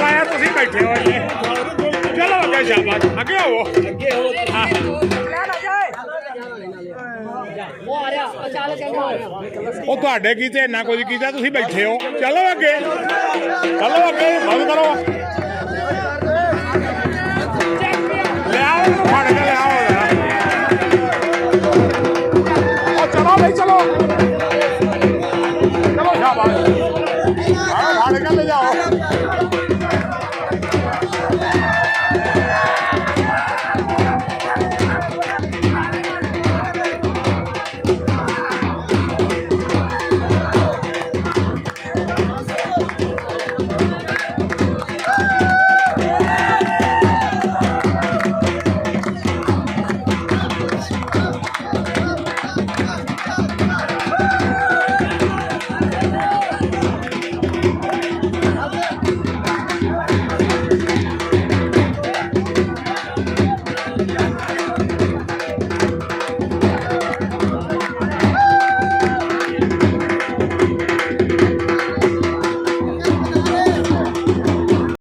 ਲਾਇਆ ਤੁਸੀਂ ਬੈਠੇ ਹੋ ਜੀ ਚਲੋ ਅੱਗੇ ਸ਼ਾਬਾਸ਼ ਅੱਗੇ ਆਵੋ ਉਹ ਤੁਹਾਡੇ ਕੀਤੇ ਇੰਨਾ ਕੁਝ ਕੀਤਾ ਤੁਸੀਂ ਬੈਠੇ ਹੋ ਚਲੋ ਅੱਗੇ ਬੰਦ ਕਰੋ ਲਿਆਓ ਫੜ ਕੇ ਲਿਆਓ ਉਹ ਚਲੋ ਬਈ ਚਲੋ ਸ਼ਾਬਾਸ਼ ਫੜ ਕੇ ਲੈ ਜਾਓ